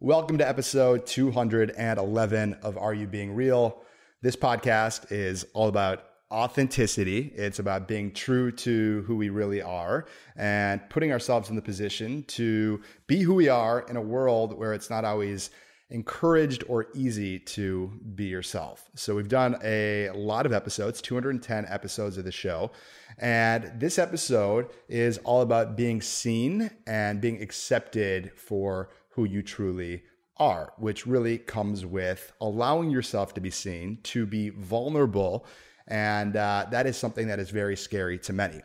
Welcome to episode 211 of Are You Being Real? This podcast is all about authenticity. It's about being true to who we really are and putting ourselves in the position to be who we are in a world where it's not always encouraged or easy to be yourself. So we've done a lot of episodes, 210 episodes of the show. And this episode is all about being seen and being accepted for who you truly are, which really comes with allowing yourself to be seen, to be vulnerable. And that is something that is very scary to many.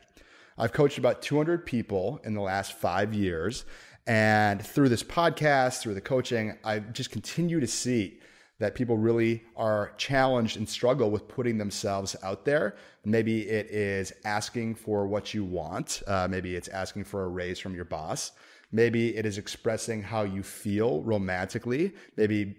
I've coached about 200 people in the last 5 years. And through this podcast, through the coaching, I just continue to see that people really are challenged and struggle with putting themselves out there. Maybe it is asking for what you want. Maybe it's asking for a raise from your boss. Maybe it is expressing how you feel romantically. Maybe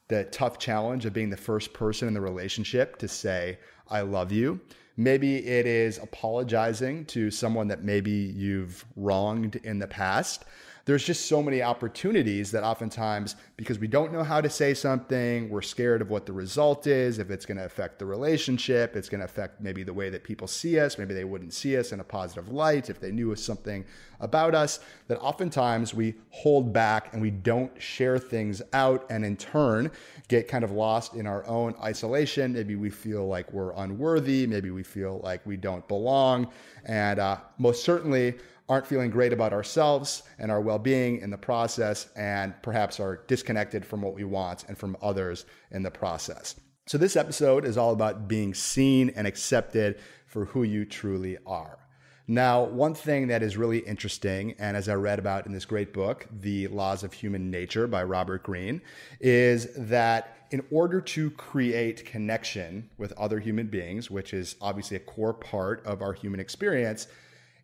the tough challenge of being the first person in the relationship to say, I love you. Maybe it is apologizing to someone that maybe you've wronged in the past. There's just so many opportunities that oftentimes, because we don't know how to say something, we're scared of what the result is, if it's going to affect the relationship, it's going to affect maybe the way that people see us, maybe they wouldn't see us in a positive light if they knew something about us, that oftentimes we hold back and we don't share things out and in turn get kind of lost in our own isolation. Maybe we feel like we're unworthy, maybe we feel like we don't belong, and most certainly aren't feeling great about ourselves and our well-being in the process, and perhaps are disconnected from what we want and from others in the process. So this episode is all about being seen and accepted for who you truly are. Now, one thing that is really interesting, and as I read about in this great book, The Laws of Human Nature by Robert Greene, is that in order to create connection with other human beings, which is obviously a core part of our human experience,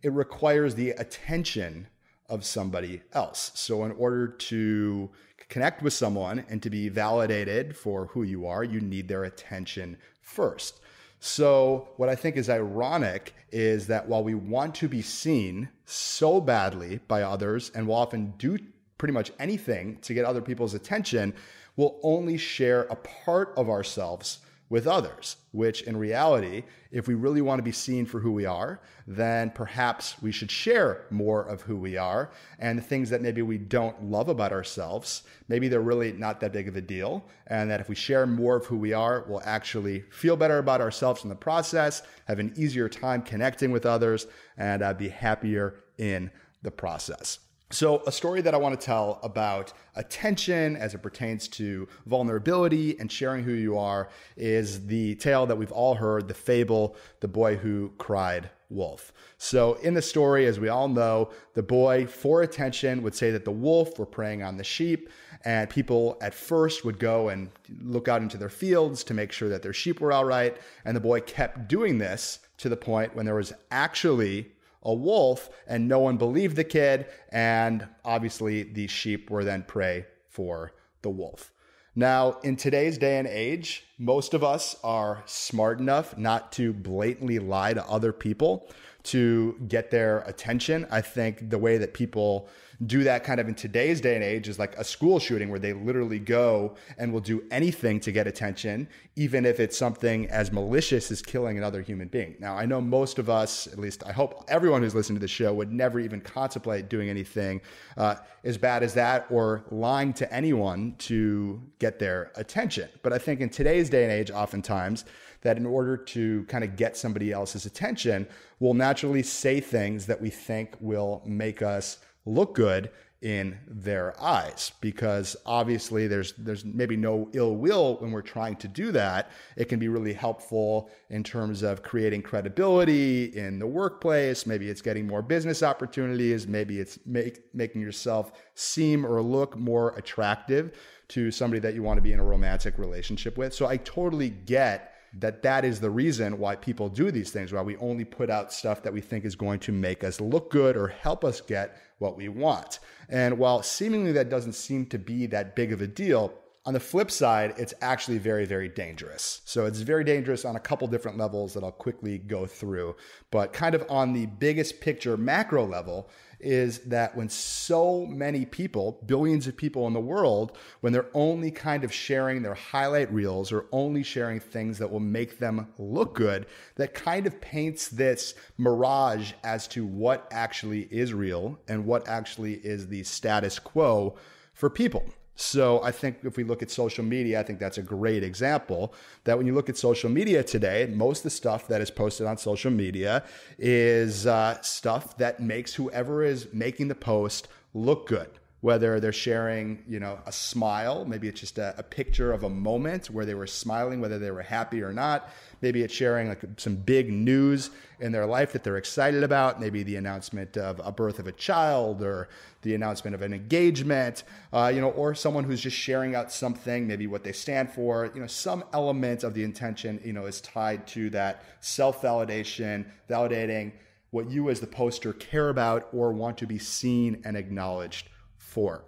it requires the attention of somebody else. So in order to connect with someone and to be validated for who you are, you need their attention first. So what I think is ironic is that while we want to be seen so badly by others, and will often do pretty much anything to get other people's attention, we'll only share a part of ourselves with others, which in reality, if we really want to be seen for who we are, then perhaps we should share more of who we are, and the things that maybe we don't love about ourselves, maybe they're really not that big of a deal, and that if we share more of who we are, we'll actually feel better about ourselves in the process, have an easier time connecting with others, and be happier in the process. So a story that I want to tell about attention as it pertains to vulnerability and sharing who you are is the tale that we've all heard, the fable, The Boy Who Cried Wolf. So in the story, as we all know, the boy, for attention, would say that the wolf were preying on the sheep, and people at first would go and look out into their fields to make sure that their sheep were all right. And the boy kept doing this to the point when there was actually a wolf, and no one believed the kid, and obviously the sheep were then prey for the wolf. Now, in today's day and age, most of us are smart enough not to blatantly lie to other people to get their attention. I think the way that people do that kind of in today's day and age is like a school shooting where they literally go and will do anything to get attention, even if it's something as malicious as killing another human being. Now, I know most of us, at least I hope everyone who's listening to the show, would never even contemplate doing anything as bad as that or lying to anyone to get their attention. But I think in today's day and age, oftentimes, that in order to kind of get somebody else's attention, we'll naturally say things that we think will make us look good in their eyes, because obviously there's maybe no ill will when we're trying to do that. It can be really helpful in terms of creating credibility in the workplace. Maybe it's getting more business opportunities. Maybe it's making yourself seem or look more attractive to somebody that you want to be in a romantic relationship with. So I totally get that is the reason why people do these things, why we only put out stuff that we think is going to make us look good or help us get what we want. And while seemingly that doesn't seem to be that big of a deal, on the flip side, it's actually very, very dangerous. So it's very dangerous on a couple different levels that I'll quickly go through. But kind of on the biggest picture macro level is that when so many people, billions of people in the world, when they're only kind of sharing their highlight reels or only sharing things that will make them look good, that kind of paints this mirage as to what actually is real and what actually is the status quo for people. So I think if we look at social media, I think that's a great example that when you look at social media today, most of the stuff that is posted on social media is stuff that makes whoever is making the post look good. Whether they're sharing, a smile, maybe it's just a picture of a moment where they were smiling, whether they were happy or not. Maybe it's sharing like some big news in their life that they're excited about. Maybe the announcement of a birth of a child or the announcement of an engagement, or someone who's just sharing out something, maybe what they stand for. Some element of the intention, is tied to that self-validation, validating what you as the poster care about or want to be seen and acknowledged for.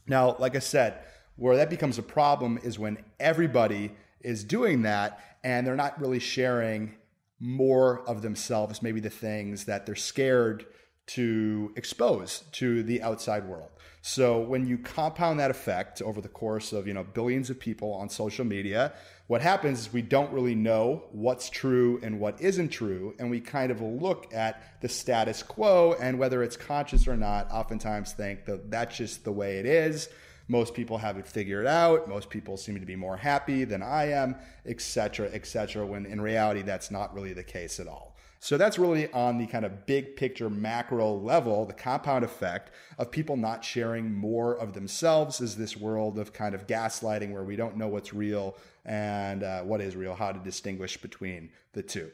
Now, like I said, where that becomes a problem is when everybody is doing that and they're not really sharing more of themselves, maybe the things that they're scared to expose to the outside world. So when you compound that effect over the course of, billions of people on social media, what happens is we don't really know what's true and what isn't true. And we kind of look at the status quo and whether it's conscious or not, oftentimes think that that's just the way it is. Most people have it figured out. Most people seem to be more happy than I am, et cetera, when in reality, that's not really the case at all. So that's really on the kind of big picture macro level, the compound effect of people not sharing more of themselves is this world of kind of gaslighting where we don't know what's real and what is real, how to distinguish between the two.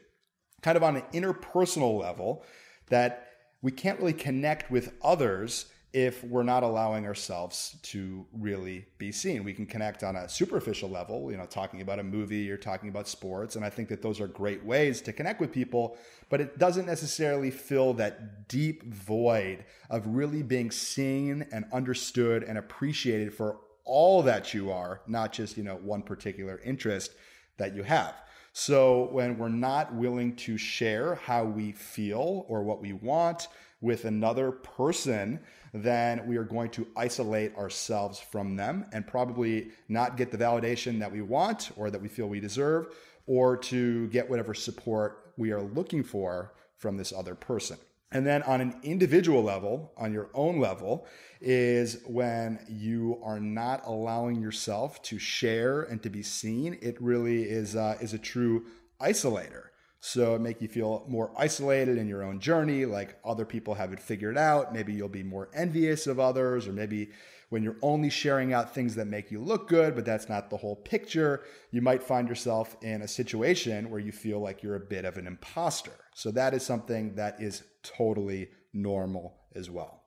Kind of on an interpersonal level, that we can't really connect with others if we're not allowing ourselves to really be seen. We can connect on a superficial level, talking about a movie or talking about sports. And I think that those are great ways to connect with people, but it doesn't necessarily fill that deep void of really being seen and understood and appreciated for all that you are, not just, one particular interest that you have. So when we're not willing to share how we feel or what we want with another person, then we are going to isolate ourselves from them and probably not get the validation that we want or that we feel we deserve, or to get whatever support we are looking for from this other person. And then on an individual level, on your own level, is when you are not allowing yourself to share and to be seen. It really is a true isolator. So it make you feel more isolated in your own journey, like other people have it figured out. Maybe you'll be more envious of others, or maybe when you're only sharing out things that make you look good, but that's not the whole picture, you might find yourself in a situation where you feel like you're a bit of an imposter. So that is something that is totally normal as well.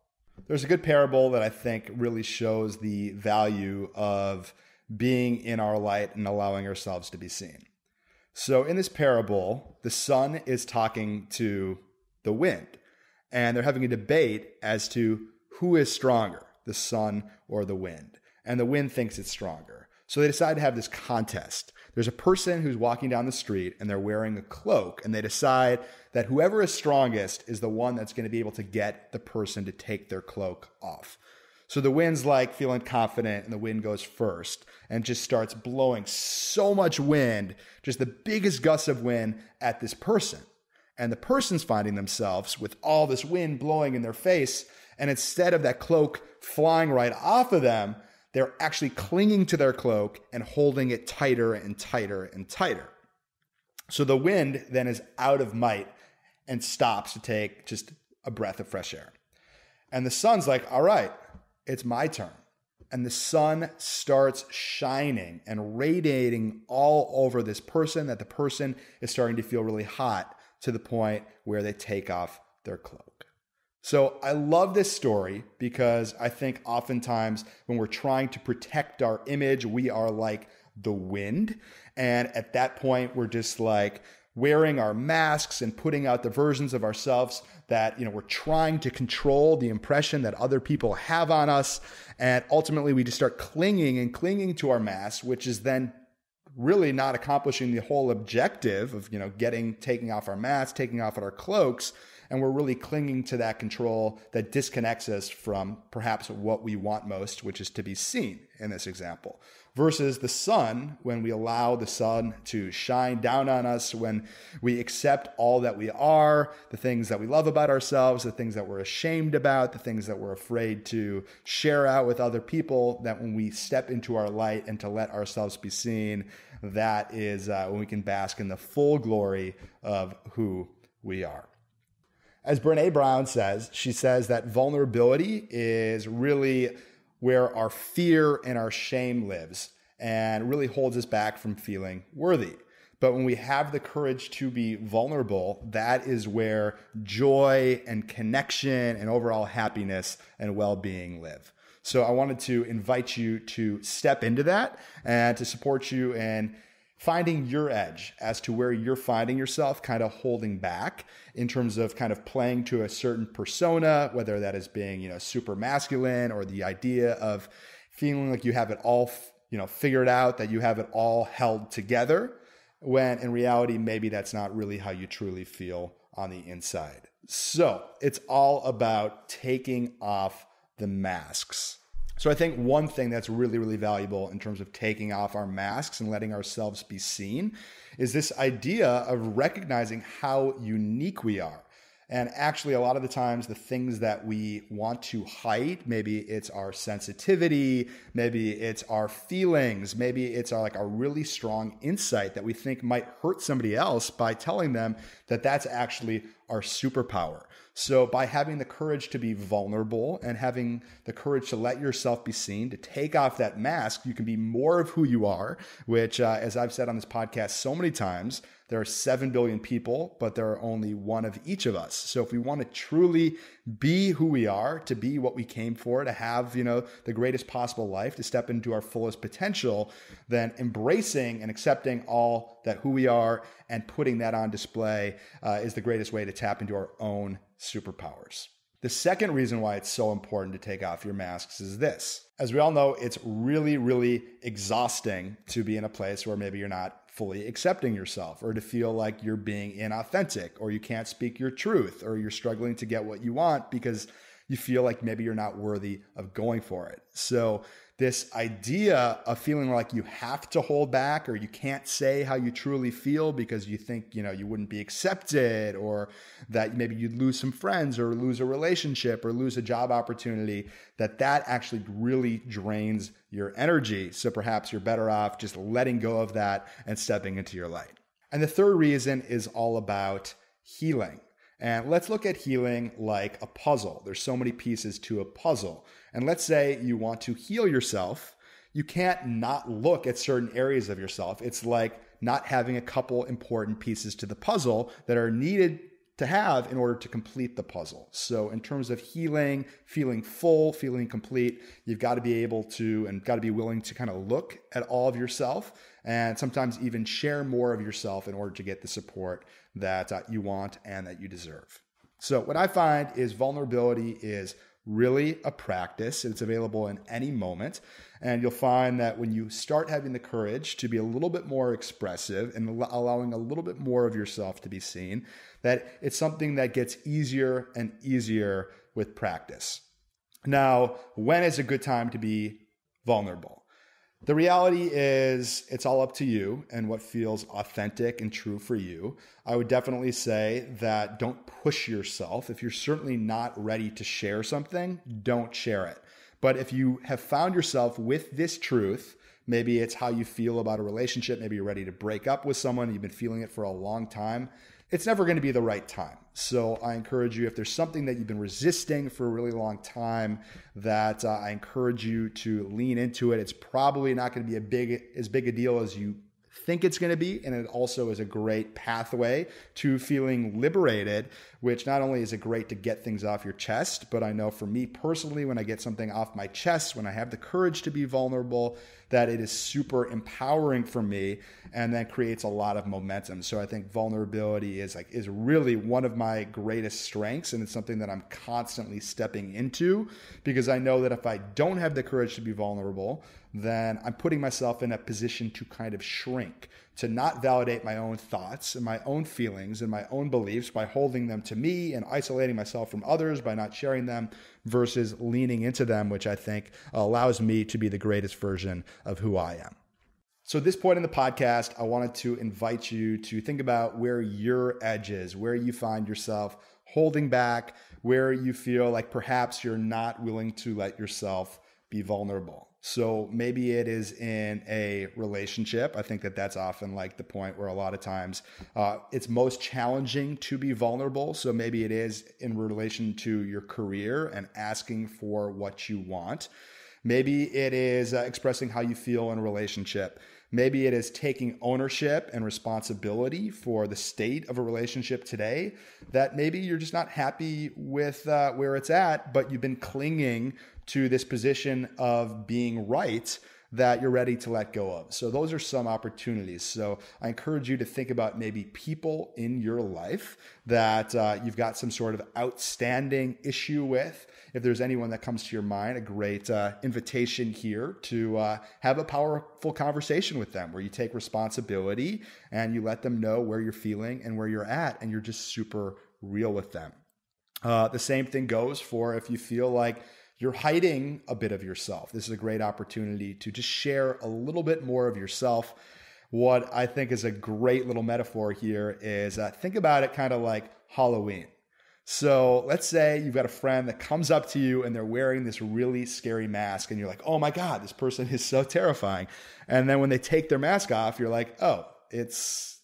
There's a good parable that I think really shows the value of being in our light and allowing ourselves to be seen. So in this parable, the sun is talking to the wind, and they're having a debate as to who is stronger, the sun or the wind. And the wind thinks it's stronger. So they decide to have this contest. There's a person who's walking down the street and they're wearing a cloak, and they decide that whoever is strongest is the one that's going to be able to get the person to take their cloak off. So the wind's like feeling confident, and the wind goes first and just starts blowing so much wind, just the biggest gusts of wind at this person. And the person's finding themselves with all this wind blowing in their face. And instead of that cloak flying right off of them, they're actually clinging to their cloak and holding it tighter and tighter and tighter. So the wind then is out of might and stops to take just a breath of fresh air. And the sun's like, all right, it's my turn. And the sun starts shining and radiating all over this person, that the person is starting to feel really hot to the point where they take off their cloak. So I love this story because I think oftentimes when we're trying to protect our image, we are like the wind. And at that point, we're just like wearing our masks and putting out the versions of ourselves that, we're trying to control the impression that other people have on us. And ultimately, we just start clinging to our masks, which is then really not accomplishing the whole objective of, taking off our masks, taking off our cloaks, And we're really clinging to that control that disconnects us from perhaps what we want most, which is to be seen in this example. Versus the sun, when we allow the sun to shine down on us, when we accept all that we are, the things that we love about ourselves, the things that we're ashamed about, the things that we're afraid to share out with other people, that when we step into our light and to let ourselves be seen, that is when we can bask in the full glory of who we are. As Brené Brown says, she says that vulnerability is really where our fear and our shame lives and really holds us back from feeling worthy. But when we have the courage to be vulnerable, that is where joy and connection and overall happiness and well-being live. So I wanted to invite you to step into that and to support you in finding your edge as to where you're finding yourself kind of holding back in terms of kind of playing to a certain persona, whether that is being, super masculine, or the idea of feeling like you have it all, figured out, that you have it all held together, when in reality, maybe that's not really how you truly feel on the inside. So it's all about taking off the masks. So I think one thing that's really, really valuable in terms of taking off our masks and letting ourselves be seen is this idea of recognizing how unique we are. And actually, a lot of the times, the things that we want to hide, maybe it's our sensitivity, maybe it's our feelings, maybe it's our really strong insight that we think might hurt somebody else, by telling them that that's actually our superpower. So by having the courage to be vulnerable and having the courage to let yourself be seen, to take off that mask, you can be more of who you are, which, as I've said on this podcast so many times, there are 7 billion people, but there are only one of each of us. So if we want to truly be who we are, to be what we came for, to have, the greatest possible life, to step into our fullest potential, then embracing and accepting all that who we are and putting that on display is the greatest way to tap into our own superpowers. The second reason why it's so important to take off your masks is this. As we all know, it's really, really exhausting to be in a place where maybe you're not fully accepting yourself, or to feel like you're being inauthentic, or you can't speak your truth, or you're struggling to get what you want because you feel like maybe you're not worthy of going for it. So this idea of feeling like you have to hold back, or you can't say how you truly feel because you think, you wouldn't be accepted, or that maybe you'd lose some friends, or lose a relationship, or lose a job opportunity, that actually really drains your energy. So perhaps you're better off just letting go of that and stepping into your light. And the third reason is all about healing. And let's look at healing like a puzzle. There's so many pieces to a puzzle. And let's say you want to heal yourself. You can't not look at certain areas of yourself. It's like not having a couple important pieces to the puzzle that are needed to have in order to complete the puzzle. So in terms of healing, feeling full, feeling complete, you've got to be able to, and got to be willing to kind of look at all of yourself, and sometimes even share more of yourself in order to get the support that you want and that you deserve. So what I find is vulnerability is really a practice. It's available in any moment. And you'll find that when you start having the courage to be a little bit more expressive and allowing a little bit more of yourself to be seen, that it's something that gets easier and easier with practice. Now, when is a good time to be vulnerable? The reality is it's all up to you and what feels authentic and true for you. I would definitely say that don't push yourself. If you're certainly not ready to share something, don't share it. But if you have found yourself with this truth, maybe it's how you feel about a relationship, maybe you're ready to break up with someone, you've been feeling it for a long time, it's never going to be the right time. So I encourage you, if there's something that you've been resisting for a really long time, that I encourage you to lean into it. It's probably not going to be as big a deal as you think it's going to be. And it also is a great pathway to feeling liberated, which not only is it great to get things off your chest, but I know for me personally, when I get something off my chest, when I have the courage to be vulnerable, that it is super empowering for me and then creates a lot of momentum. So I think vulnerability is really one of my greatest strengths. And it's something that I'm constantly stepping into, because I know that if I don't have the courage to be vulnerable, then I'm putting myself in a position to kind of shrink, to not validate my own thoughts and my own feelings and my own beliefs by holding them to me and isolating myself from others by not sharing them versus leaning into them, which I think allows me to be the greatest version of who I am. So at this point in the podcast, I wanted to invite you to think about where your edge is, where you find yourself holding back, where you feel like perhaps you're not willing to let yourself be vulnerable. So maybe it is in a relationship. I think that that's often like the point where a lot of times it's most challenging to be vulnerable. So maybe it is in relation to your career and asking for what you want. Maybe it is expressing how you feel in a relationship. Maybe it is taking ownership and responsibility for the state of a relationship today, that maybe you're just not happy with where it's at, but you've been clinging to this position of being right that you're ready to let go of. So those are some opportunities. So I encourage you to think about maybe people in your life that you've got some sort of outstanding issue with. If there's anyone that comes to your mind, a great invitation here to have a powerful conversation with them where you take responsibility and you let them know where you're feeling and where you're at, and you're just super real with them. The same thing goes for if you feel like you're hiding a bit of yourself. This is a great opportunity to just share a little bit more of yourself. What I think is a great little metaphor here is think about it kind of like Halloween. So let's say you've got a friend that comes up to you and they're wearing this really scary mask and you're like, oh my God, this person is so terrifying. And then when they take their mask off, you're like, oh, it's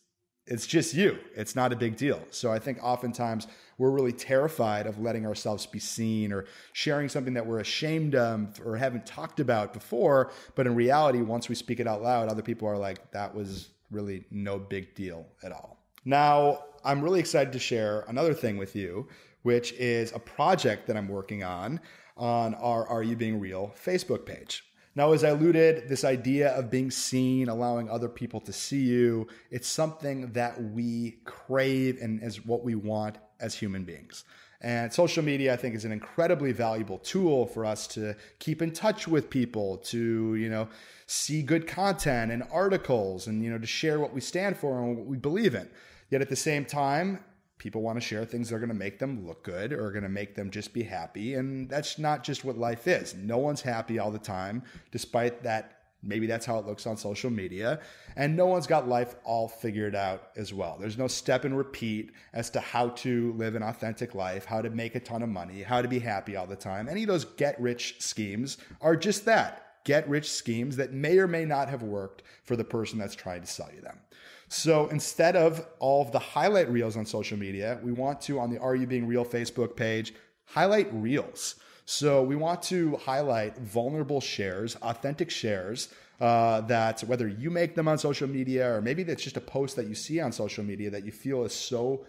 just you. It's not a big deal. So I think oftentimes we're really terrified of letting ourselves be seen or sharing something that we're ashamed of or haven't talked about before. But in reality, once we speak it out loud, other people are like, that was really no big deal at all. Now, I'm really excited to share another thing with you, which is a project that I'm working on our Are You Being Real Facebook page. Now, as I alluded, this idea of being seen, allowing other people to see you, it's something that we crave and is what we want as human beings. And social media, I think, is an incredibly valuable tool for us to keep in touch with people, to, see good content and articles and, to share what we stand for and what we believe in. Yet at the same time, people want to share things that are going to make them look good or are going to make them just be happy. And that's not just what life is. No one's happy all the time, despite that. Maybe that's how it looks on social media. And no one's got life all figured out as well. There's no step and repeat as to how to live an authentic life, how to make a ton of money, how to be happy all the time. Any of those get-rich schemes are just that, get-rich schemes that may or may not have worked for the person that's trying to sell you them. So instead of all of the highlight reels on social media, we want to, on the Are You Being Real Facebook page, highlight reels. So we want to highlight vulnerable shares, authentic shares that whether you make them on social media or maybe that's just a post that you see on social media that you feel is so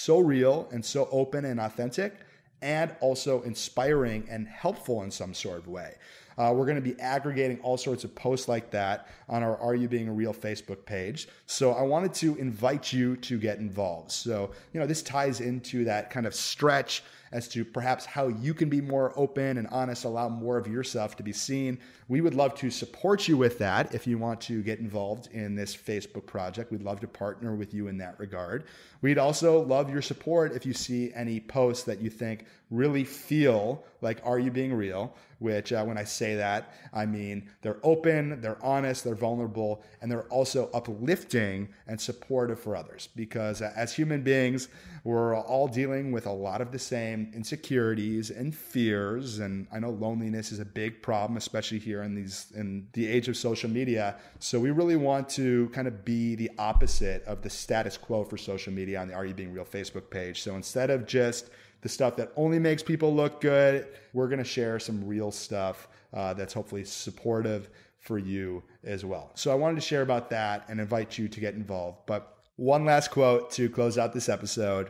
real and so open and authentic and also inspiring and helpful in some sort of way. We're going to be aggregating all sorts of posts like that on our Are You Being Real Facebook page. So I wanted to invite you to get involved. So, this ties into that kind of stretch as to perhaps how you can be more open and honest, allow more of yourself to be seen. We would love to support you with that. If you want to get involved in this Facebook project, we'd love to partner with you in that regard. We'd also love your support if you see any posts that you think really feel like Are You Being Real, which when I say that, I mean they're open, they're honest, they're vulnerable, and they're also uplifting and supportive for others. Because as human beings, we're all dealing with a lot of the same insecurities and fears. And I know loneliness is a big problem, especially here in the age of social media. So we really want to kind of be the opposite of the status quo for social media on the Are You Being Real Facebook page. So instead of just the stuff that only makes people look good, we're going to share some real stuff that's hopefully supportive for you as well. So I wanted to share about that and invite you to get involved. But one last quote to close out this episode.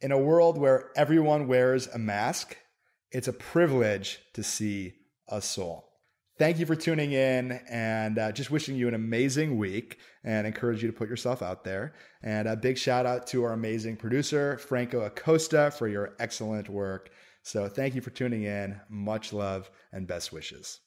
In a world where everyone wears a mask, it's a privilege to see a soul. Thank you for tuning in, and just wishing you an amazing week and encourage you to put yourself out there. And a big shout out to our amazing producer, Franco Acosta, for your excellent work. So thank you for tuning in. Much love and best wishes.